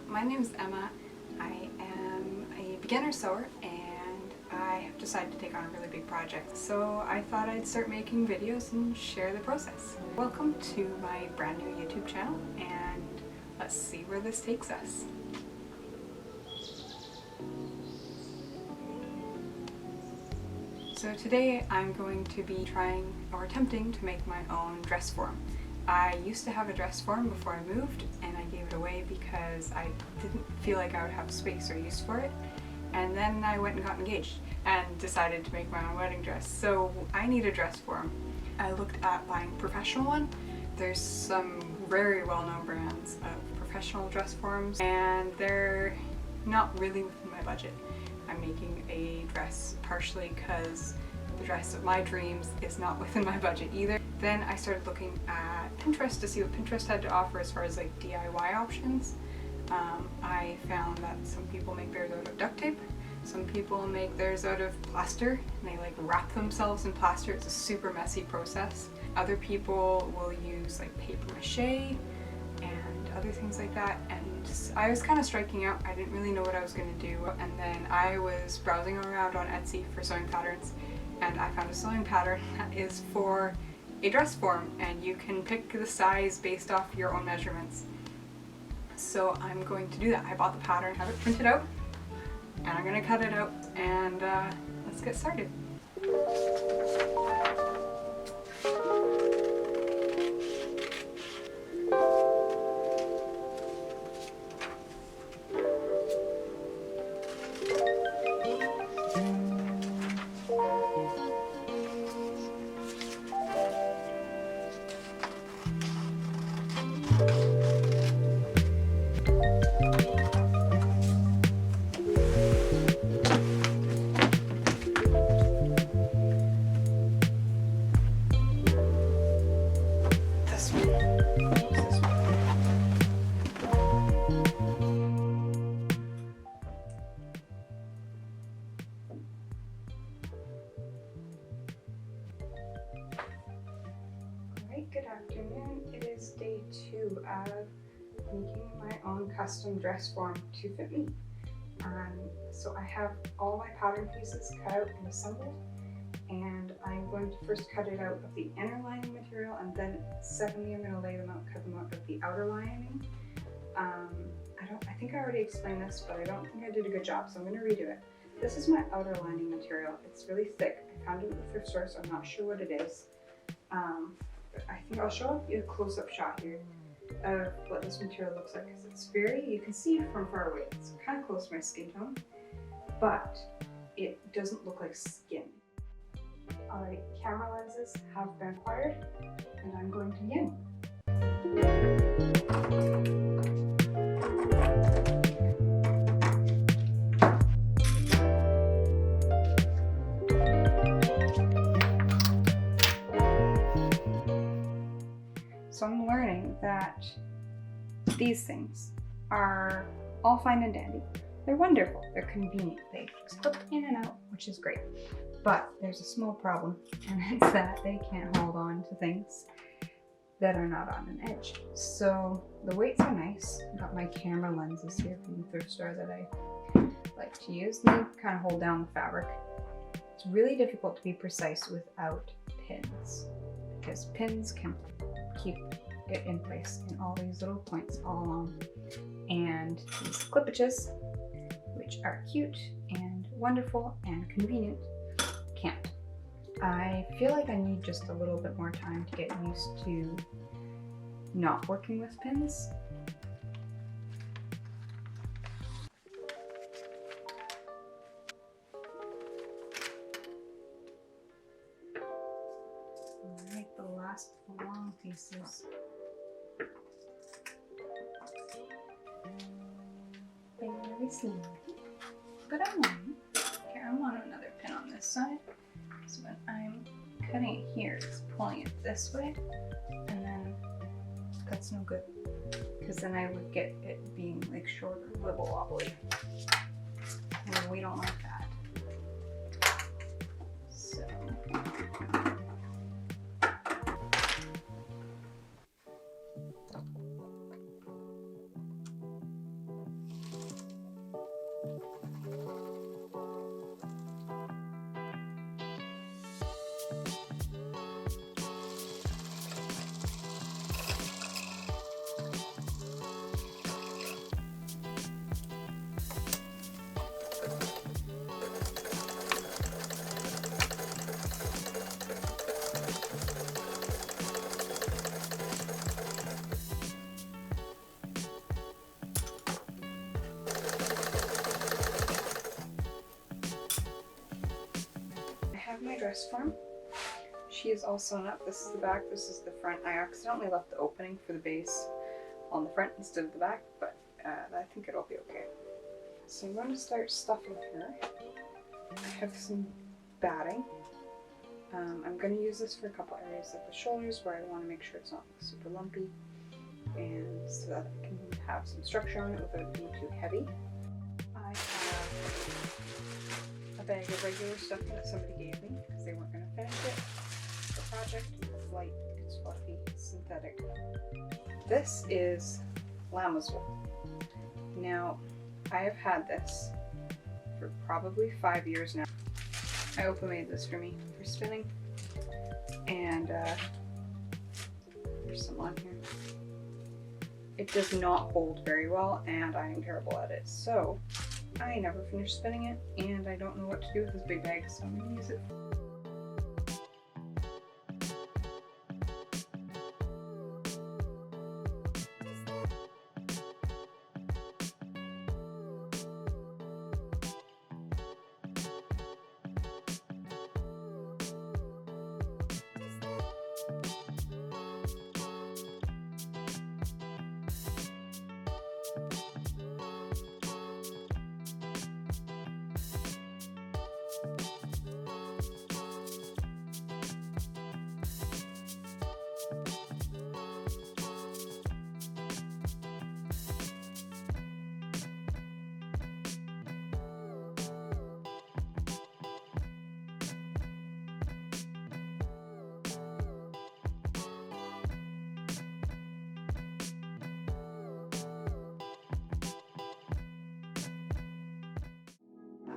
My name is Emma. I am a beginner sewer and I have decided to take on a really big project. So I thought I'd start making videos and share the process. Welcome to my brand new YouTube channel and let's see where this takes us. So today I'm going to be trying or attempting to make my own dress form. I used to have a dress form before I moved and I gave it away because I didn't feel like I would have space or use for it. And then I went and got engaged and decided to make my own wedding dress. So I need a dress form. I looked at buying a professional one. There's some very well-known brands of professional dress forms and they're not really within my budget. I'm making a dress partially because the dress of my dreams is not within my budget either. Then I started looking at Pinterest to see what Pinterest had to offer as far as like DIY options. I found that some people make theirs out of duct tape, some people make theirs out of plaster, and they like wrap themselves in plaster. It's a super messy process. Other people will use like paper mache and other things like that, and I was kind of striking out. I didn't really know what I was going to do, and then I was browsing around on Etsy for sewing patterns, and I found a sewing pattern that is for a dress form, and you can pick the size based off your own measurements. So I'm going to do that. I bought the pattern, have it printed out, and I'm going to cut it out, and let's get started. Good afternoon. It is day 2 of making my own custom dress form to fit me. So I have all my pattern pieces cut out and assembled, and I'm going to first cut it out of the inner lining material, and then secondly I'm going to lay them out, cut them out of the outer lining. I think I already explained this, but I don't think I did a good job, so I'm going to redo it. This is my outer lining material. It's really thick. I found it at the thrift store, so I'm not sure what it is. I think I'll show you a close-up shot here of what this material looks like, because it's you can see it from far away. It's kind of close to my skin tone, but it doesn't look like skin. Alright, camera lenses have been acquired, and I'm going to begin. So I'm learning that these things are all fine and dandy. They're wonderful, they're convenient, they slip in and out, which is great. But there's a small problem, and it's that they can't hold on to things that are not on an edge. So the weights are nice. I've got my camera lenses here from the thrift store that I like to use. They kind of hold down the fabric. It's really difficult to be precise without pins, because pins can keep it in place in all these little points all along. And these clippages, which are cute and wonderful and convenient, can't. I feel like I need just a little bit more time to get used to not working with pins. Alright, the last long pieces. Very slowly, but I'm learning. Here, I want another pin on this side. So when I'm cutting it here, it's pulling it this way, and then that's no good, because then I would get it being like short or wibble wobbly, and we don't like that. So dress form. She is all sewn up. This is the back, this is the front. I accidentally left the opening for the base on the front instead of the back, but I think it'll be okay. So I'm going to start stuffing her. I have some batting. I'm going to use this for a couple areas like the shoulders where I want to make sure it's not super lumpy, and so that I can have some structure on it without being too heavy. I have a bag of regular stuffing that somebody gave me because they weren't going to finish it. The project is light, it's fluffy, it's synthetic. This is llama's wool. Now, I have had this for probably 5 years now. I Opa made this for me for spinning, and there's some on here. It does not hold very well, and I am terrible at it, so I never finished spinning it, and I don't know what to do with this big bag, so I'm going to use it.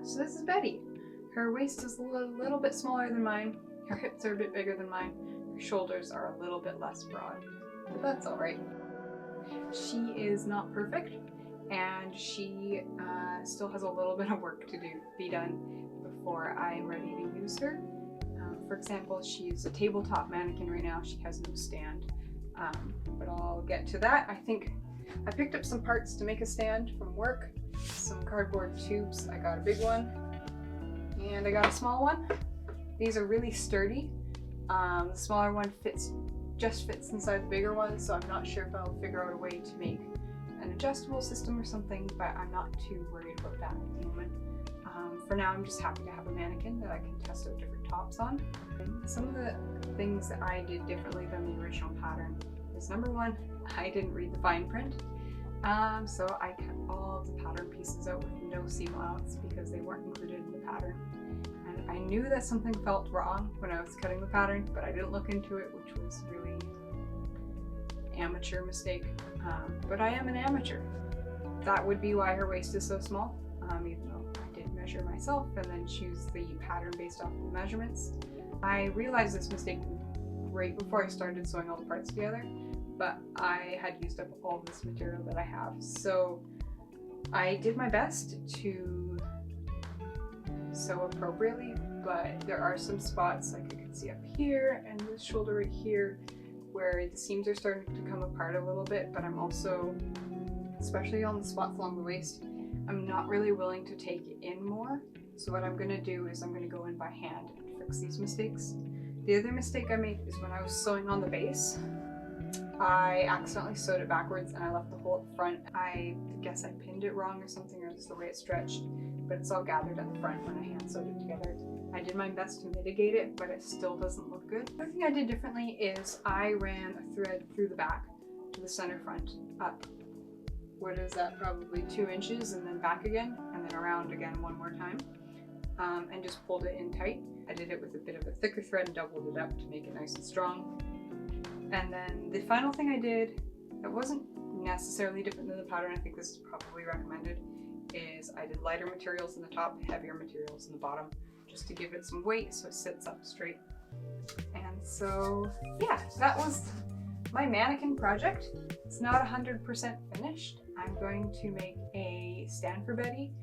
So this is Betty. Her waist is a little bit smaller than mine, her hips are a bit bigger than mine, her shoulders are a little bit less broad, but that's alright. She is not perfect, and she still has a little bit of work to be done before I'm ready to use her. For example, she's a tabletop mannequin right now, she has no stand, but I'll get to that. I think I picked up some parts to make a stand from work, some cardboard tubes. I got a big one and I got a small one. These are really sturdy. The smaller one just fits inside the bigger one, so I'm not sure if I'll figure out a way to make an adjustable system or something, but I'm not too worried about that at the moment. For now, I'm just happy to have a mannequin that I can test out different tops on. Some of the things that I did differently than the original pattern is, number one, I didn't read the fine print. So I cut all of the pattern pieces out with no seam allowance because they weren't included in the pattern. And I knew that something felt wrong when I was cutting the pattern, but I didn't look into it, which was really an amateur mistake. But I am an amateur. That would be why her waist is so small, even though I did measure myself and then choose the pattern based off the measurements. I realized this mistake right before I started sewing all the parts together, but I had used up all this material that I have. So I did my best to sew appropriately, but there are some spots, like you can see up here and this shoulder right here, where the seams are starting to come apart a little bit, but I'm also, especially on the spots along the waist, I'm not really willing to take it in more. So what I'm gonna do is I'm gonna go in by hand and fix these mistakes. The other mistake I made is when I was sewing on the base, I accidentally sewed it backwards and I left the hole at the front. I guess I pinned it wrong or something, or just the way it stretched, but it's all gathered at the front when I hand sewed it together. I did my best to mitigate it, but it still doesn't look good. Another thing I did differently is I ran a thread through the back to the center front, up, what is that, probably 2 inches, and then back again, and then around again one more time, and just pulled it in tight. I did it with a bit of a thicker thread and doubled it up to make it nice and strong. And then the final thing I did, that wasn't necessarily different than the pattern, I think this is probably recommended, is I did lighter materials in the top, heavier materials in the bottom, just to give it some weight so it sits up straight. And so, yeah, that was my mannequin project. It's not 100% finished. I'm going to make a stand for Betty,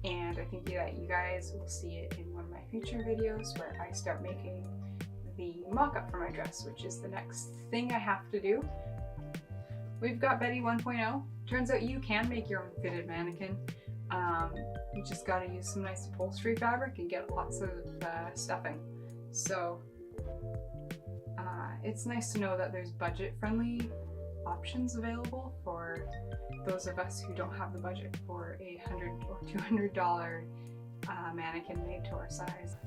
and I think that you guys will see it in one of my future videos where I start making the mock-up for my dress, which is the next thing I have to do. We've got Betty 1.0. Turns out you can make your own fitted mannequin. You just gotta use some nice upholstery fabric and get lots of stuffing. So it's nice to know that there's budget-friendly options available for those of us who don't have the budget for a $100 or $200 mannequin made to our size.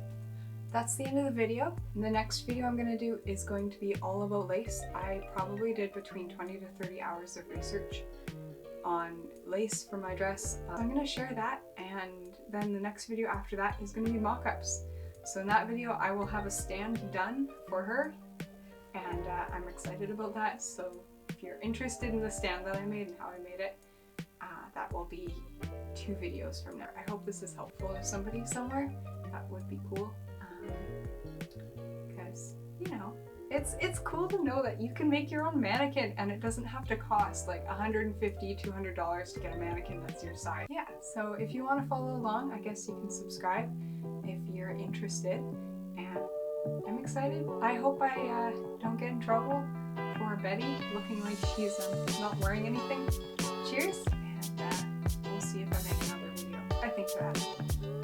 That's the end of the video. The next video I'm going to do is going to be all about lace. I probably did between 20 to 30 hours of research on lace for my dress. I'm going to share that, and then the next video after that is going to be mock-ups. So in that video I will have a stand done for her, and I'm excited about that. So if you're interested in the stand that I made and how I made it, that will be 2 videos from there. I hope this is helpful to somebody somewhere. That would be cool. Because, you know, it's cool to know that you can make your own mannequin and it doesn't have to cost like $150, $200 to get a mannequin that's your size. Yeah, so if you want to follow along, I guess you can subscribe if you're interested. And I'm excited. I hope I don't get in trouble for Betty looking like she's not wearing anything. Cheers, and we'll see if I make another video. I think that.